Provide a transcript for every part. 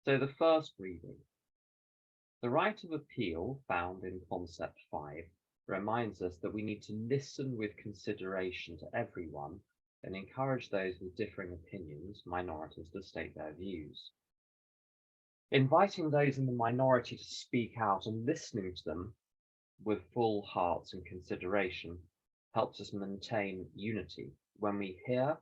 So the first reading. The right of appeal found in Concept 5 reminds us that we need to listen with consideration to everyone and encourage those with differing opinions, minorities, to state their views. Inviting those in the minority to speak out and listening to them with full hearts and consideration helps us maintain unity. When we hear,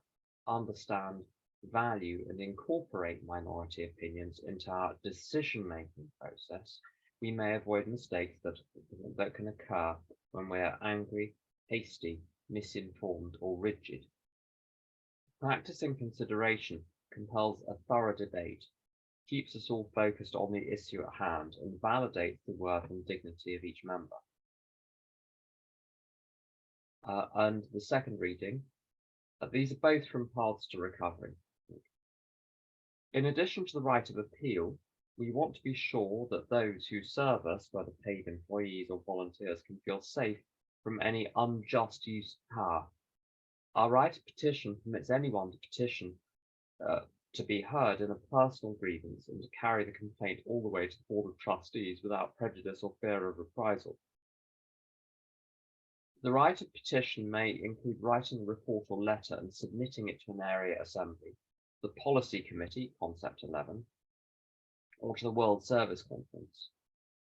understand, value, and incorporate minority opinions into our decision-making process, we may avoid mistakes that can occur when we are angry, hasty, misinformed, or rigid. Practicing consideration compels a thorough debate, keeps us all focused on the issue at hand, and validates the worth and dignity of each member. And the second reading, these are both from Paths to Recovery. In addition to the right of appeal, we want to be sure that those who serve us, whether paid employees or volunteers, can feel safe from any unjust use of power. Our right to petition permits anyone to petition to be heard in a personal grievance and to carry the complaint all the way to the Board of Trustees without prejudice or fear of reprisal. The right of petition may include writing a report or letter and submitting it to an area assembly, the Policy Committee, Concept 11, or to the World Service Conference.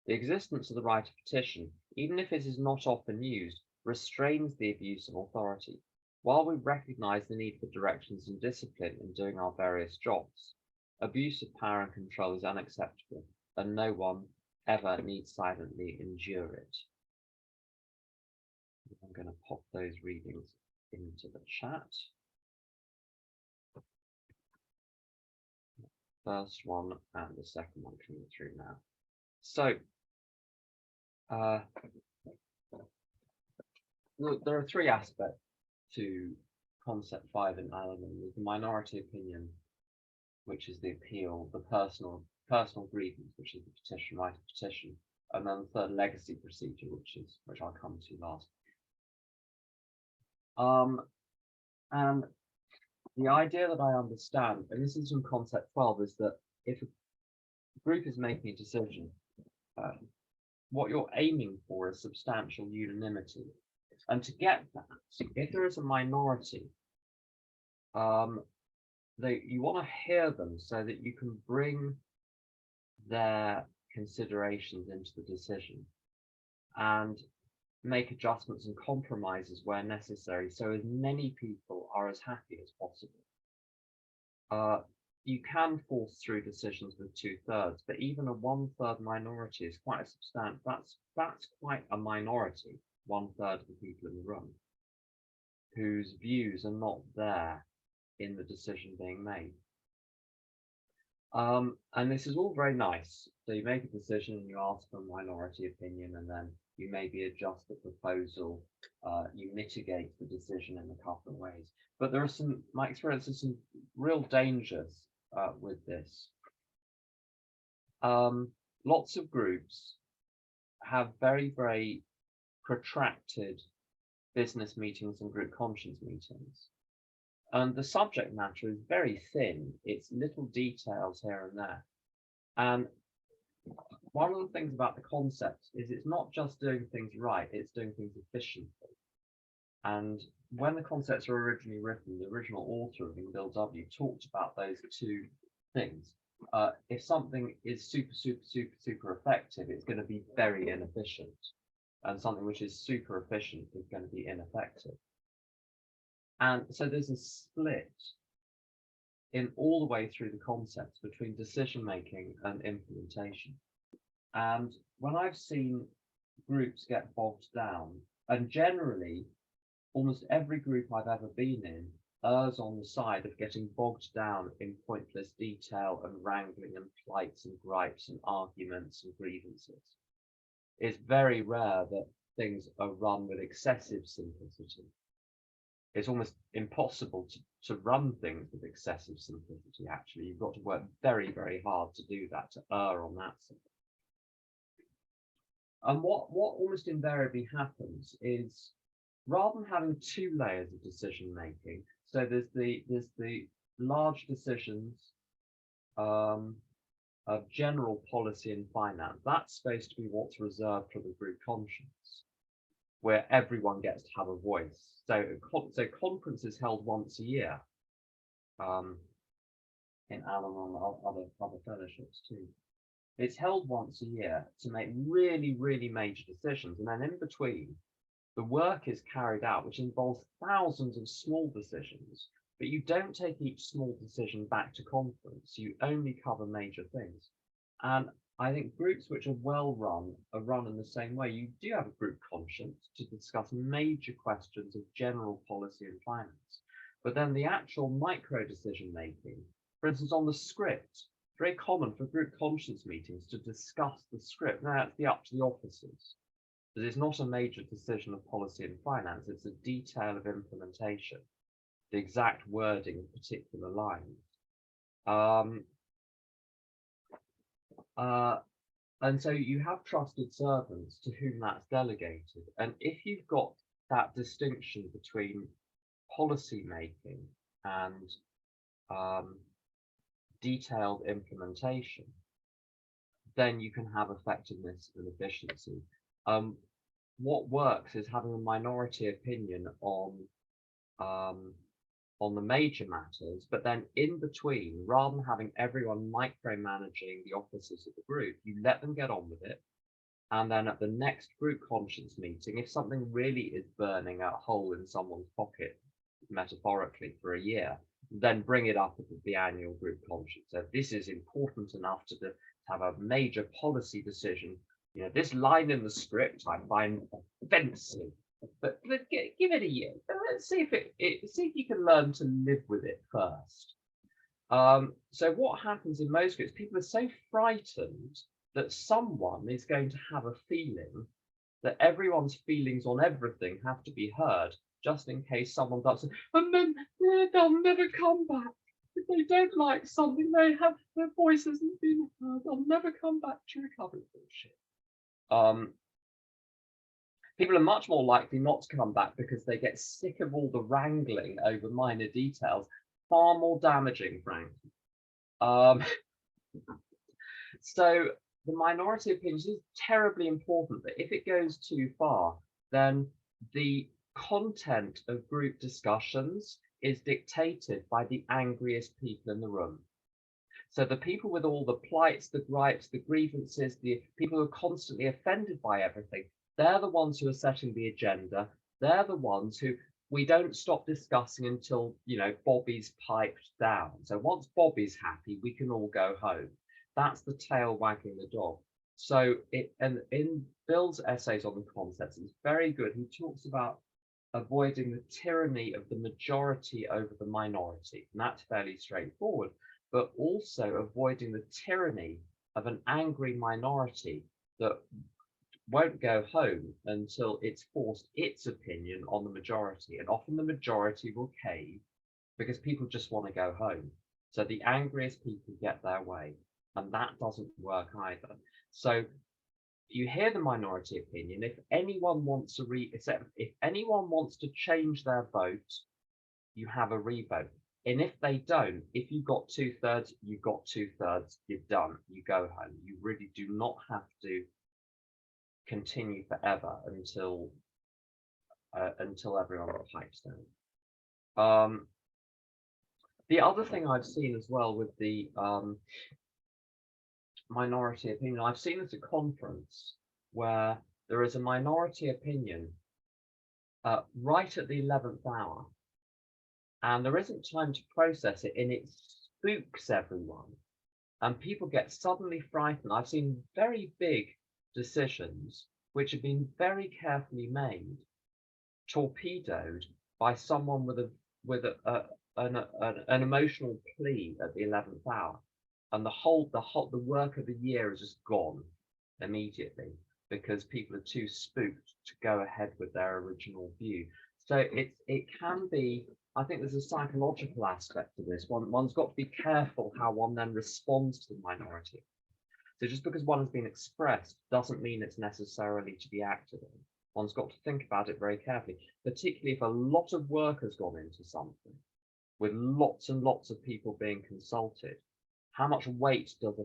The existence of the right of petition, even if it is not often used, restrains the abuse of authority. While we recognise the need for directions and discipline in doing our various jobs, abuse of power and control is unacceptable, and no one ever needs silently endure it. I'm going to pop those readings into the chat. First one and the second one coming through now. So, look, there are three aspects to Concept 5 in Al-Anon. There's the minority opinion, which is the appeal, the personal grievance, which is the petition, right of petition, and then the third, legacy procedure, which I'll come to last. And the idea that I understand, and this is from Concept 12, is that if a group is making a decision, what you're aiming for is substantial unanimity. And to get that, if there is a minority, you want to hear them so that you can bring their considerations into the decision and make adjustments and compromises where necessary, so as many people are as happy as possible. You can force through decisions with 2/3, but even a 1/3 minority is quite a substantial. That's quite a minority, 1/3 of the people in the room, whose views are not there in the decision being made. And this is all very nice. So you make a decision and you ask for a minority opinion, and then you maybe adjust the proposal, you mitigate the decision in a couple of ways. But there are my experience is some real dangers with this. Lots of groups have very, very protracted business meetings and group conscience meetings. And the subject matter is very thin. It's little details here and there. And one of the things about the concept is it's not just doing things right, it's doing things efficiently. And when the concepts were originally written, the original author of Bill W. talked about those two things. If something is super effective, it's going to be very inefficient. And something which is super efficient is going to be ineffective. And so there's a split in all the way through the concepts between decision making and implementation. And when I've seen groups get bogged down, and generally almost every group I've ever been in errs on the side of getting bogged down in pointless detail and wrangling and plights and gripes and arguments and grievances. It's very rare that things are run with excessive simplicity. It's almost impossible to run things with excessive simplicity, actually. You've got to work very, very hard to do that, to err on that side. And what almost invariably happens is, rather than having two layers of decision making, so there's the large decisions, of general policy and finance, that's supposed to be what's reserved for the group conscience, where everyone gets to have a voice. So conferences held once a year, in Al-Anon and other fellowships too. It's held once a year to make really, really major decisions, and then in between, the work is carried out, which involves thousands of small decisions, but you don't take each small decision back to conference. You only cover major things. And I think groups which are well run are run in the same way. You do have a group conscience to discuss major questions of general policy and finance, but then the actual micro decision making, for instance, on the script, very common for group conscience meetings to discuss the script. Now, that's up to the officers. But it's not a major decision of policy and finance, it's a detail of implementation, the exact wording of particular lines. And so you have trusted servants to whom that's delegated. And if you've got that distinction between policy making and detailed implementation, then you can have effectiveness and efficiency. What works is having a minority opinion on the major matters, but then in between, rather than having everyone micromanaging the officers of the group, you let them get on with it. And then at the next group conscience meeting, if something really is burning a hole in someone's pocket, metaphorically, for a year, then bring it up at the annual group conscience. So this is important enough to have a major policy decision. You know, this line in the script I find offensive, but give it a year. Let's see if you can learn to live with it first. So what happens in most groups? People are so frightened that someone is going to have a feeling that everyone's feelings on everything have to be heard, just in case someone does it, and then they'll never come back. If they don't like something, their voice hasn't been heard. They'll never come back to recover. Bullshit. People are much more likely not to come back because they get sick of all the wrangling over minor details, far more damaging, frankly. So the minority opinion is terribly important, but if it goes too far, then the content of group discussions is dictated by the angriest people in the room. So the people with all the plights, the gripes, the grievances, the people who are constantly offended by everything, they're the ones who are setting the agenda. They're the ones who we don't stop discussing until, you know, Bobby's piped down. So once Bobby's happy, we can all go home. That's the tail wagging the dog. So and in Bill's essays on the concepts, it's very good. He talks about avoiding the tyranny of the majority over the minority, and that's fairly straightforward, but also avoiding the tyranny of an angry minority that won't go home until it's forced its opinion on the majority. And often the majority will cave because people just want to go home. So the angriest people get their way, and that doesn't work either. So you hear the minority opinion. If anyone wants if anyone wants to change their vote, you have a revote. And if they don't, if you've got 2/3, you've got 2/3, you're done. You go home. You really do not have to continue forever until everyone pipes down. The other thing I've seen as well with the minority opinion, I've seen at a conference where there is a minority opinion right at the 11th hour, and there isn't time to process it, and it spooks everyone, and people get suddenly frightened. I've seen very big decisions which have been very carefully made torpedoed by someone with an emotional plea at the 11th hour, and the work of the year is just gone immediately because people are too spooked to go ahead with their original view. So it can be, I think there's a psychological aspect to this. One's got to be careful how one then responds to the minority. So just because one has been expressed doesn't mean it's necessarily to be acted on. One's got to think about it very carefully, particularly if a lot of work has gone into something, with lots and lots of people being consulted. How much weight does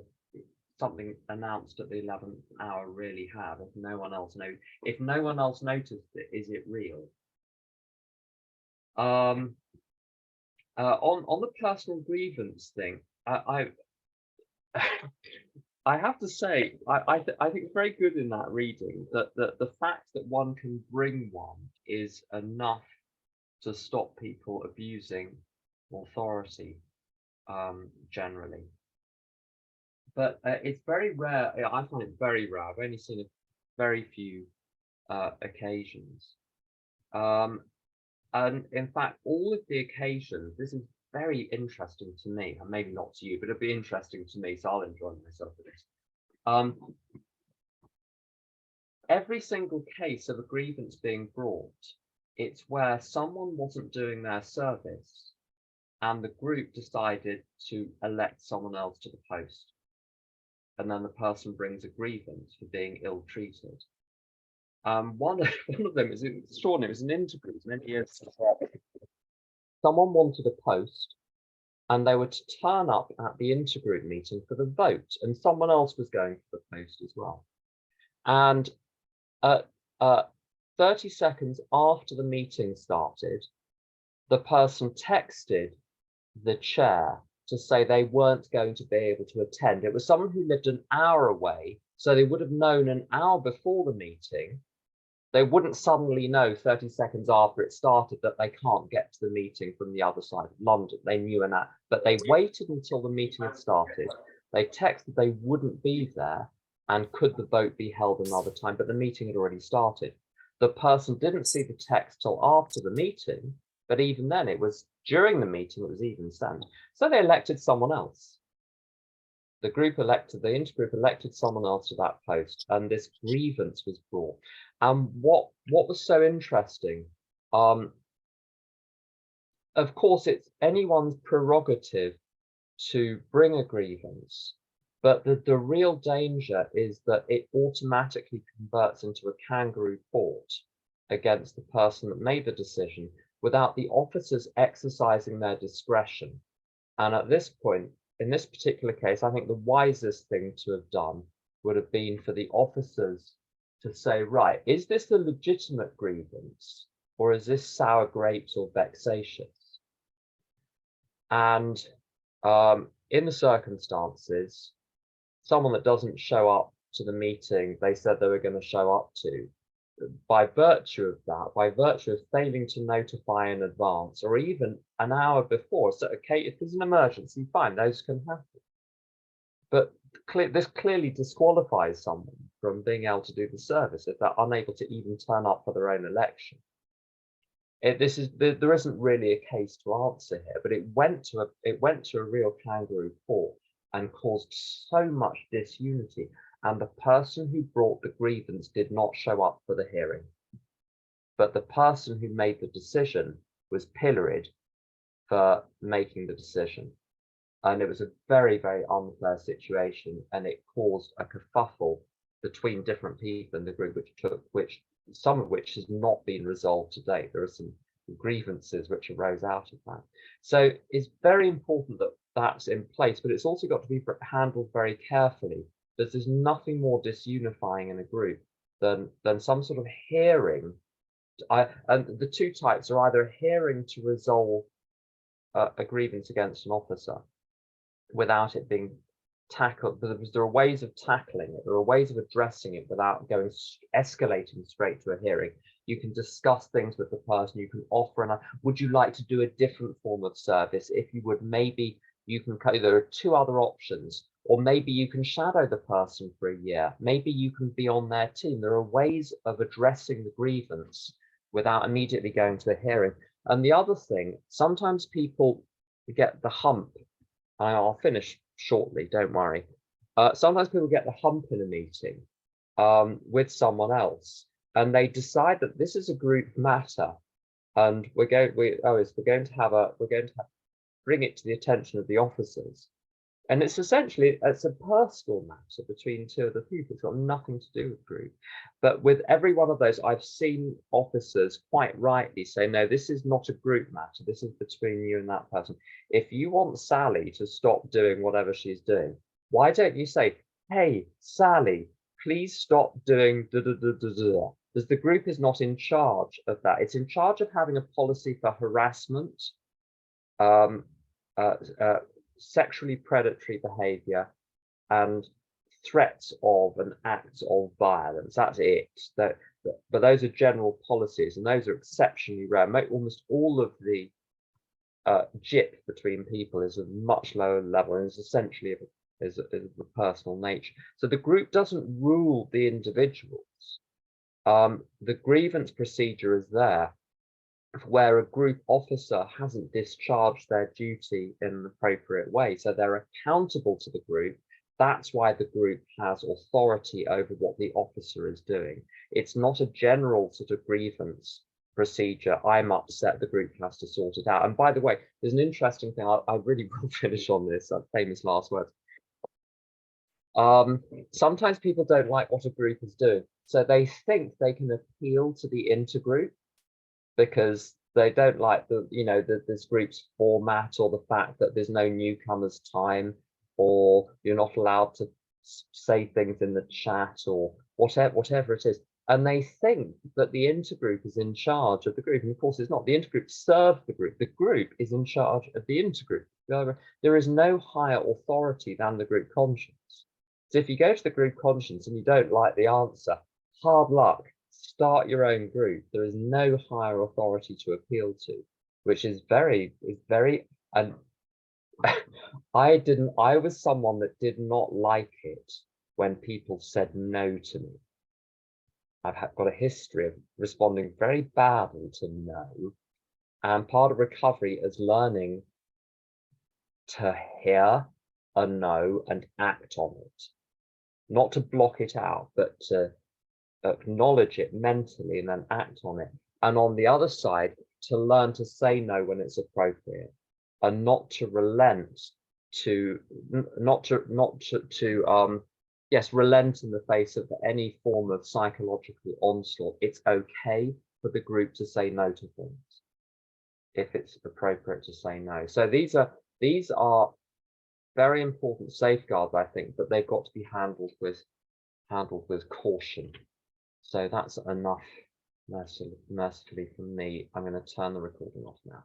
something announced at the 11th hour really have? If no one else noticed it, is it real? On the personal grievance thing, I I have to say, I think it's very good in that reading that the fact that one can bring one is enough to stop people abusing authority, generally. But it's very rare. I find it very rare. I've only seen a very few occasions. And in fact, all of the occasions, this is very interesting to me, and maybe not to you, but it'll be interesting to me, so I'll enjoy myself with this. Every single case of a grievance being brought, it's where someone wasn't doing their service and the group decided to elect someone else to the post. And then the person brings a grievance for being ill-treated. One of them is extraordinary. It was an intergroup many years ago. Someone wanted a post, and they were to turn up at the intergroup meeting for the vote, and someone else was going for the post as well. And 30 seconds after the meeting started, the person texted the chair to say they weren't going to be able to attend. It was someone who lived an hour away, so they would have known an hour before the meeting. They wouldn't suddenly know 30 seconds after it started that they can't get to the meeting from the other side of London. They knew an hour, but they waited until the meeting had started. They texted they wouldn't be there and could the vote be held another time, but the meeting had already started. The person didn't see the text till after the meeting, but even then it was during the meeting, it was even sent. So they elected someone else. The intergroup elected someone else to that post, and this grievance was brought. And what was so interesting, of course, it's anyone's prerogative to bring a grievance, but the real danger is that it automatically converts into a kangaroo court against the person that made the decision without the officers exercising their discretion. And at this point, in this particular case, I think the wisest thing to have done would have been for the officers to say, right, is this a legitimate grievance or is this sour grapes or vexatious? And in the circumstances, someone that doesn't show up to the meeting they said they were going to show up to, by virtue of that, by virtue of failing to notify in advance or even an hour before, so okay, if there's an emergency, fine, those can happen. But this clearly disqualifies someone from being able to do the service if they're unable to even turn up for their own election. There isn't really a case to answer here, but it went to a real kangaroo court and caused so much disunity. And the person who brought the grievance did not show up for the hearing. But the person who made the decision was pilloried for making the decision. And it was a very, very unfair situation, and it caused a kerfuffle between different people in the group, some of which has not been resolved to date. There are some grievances which arose out of that. So it's very important that that's in place, but it's also got to be handled very carefully. There's nothing more disunifying in a group than some sort of hearing. And the two types are either a hearing to resolve a grievance against an officer without it being tackled. There are ways of tackling it. There are ways of addressing it without escalating straight to a hearing. You can discuss things with the person. You can offer would you like to do a different form of service? If you would, maybe you can. There are two other options. Or maybe you can shadow the person for a year. Maybe you can be on their team. There are ways of addressing the grievance without immediately going to a hearing. And the other thing, sometimes people get the hump. I'll finish shortly, don't worry. Sometimes people get the hump in a meeting with someone else, and they decide that this is a group matter, and we're going to bring it to the attention of the officers. And it's a personal matter between two of the people. It's got nothing to do with group. But with every one of those, I've seen officers quite rightly say, no, this is not a group matter. This is between you and that person. If you want Sally to stop doing whatever she's doing, why don't you say, hey, Sally, please stop doing da da da da da. Because the group is not in charge of that. It's in charge of having a policy for harassment, um, sexually predatory behavior, and threats of and acts of violence. That's it. But those are general policies, and those are exceptionally rare. Almost all of the jip between people is a much lower level and is essentially of a personal nature. So the group doesn't rule the individuals. The grievance procedure is there where a group officer hasn't discharged their duty in an appropriate way. So they're accountable to the group. That's why the group has authority over what the officer is doing. It's not a general sort of grievance procedure. I'm upset, the group has to sort it out. And by the way, there's an interesting thing, I really will finish on this, famous last words. Sometimes people don't like what a group is doing. So they think they can appeal to the intergroup because they don't like this group's format, or the fact that there's no newcomers time, or you're not allowed to say things in the chat, or whatever it is. And they think that the intergroup is in charge of the group. And of course, it's not. The intergroup serves the group. The group is in charge of the intergroup. There is no higher authority than the group conscience. So if you go to the group conscience and you don't like the answer, hard luck. Start your own group. There is no higher authority to appeal to, which is very, and I was someone that did not like it when people said no to me. I've got a history of responding very badly to no, and part of recovery is learning to hear a no and act on it. Not to block it out, but to acknowledge it mentally and then act on it. And on the other side, to learn to say no when it's appropriate, and not to relent, relent in the face of any form of psychological onslaught. It's okay for the group to say no to things if it's appropriate to say no. So these are very important safeguards, I think, but they've got to be handled with caution. So that's enough, mercifully, from me. I'm going to turn the recording off now.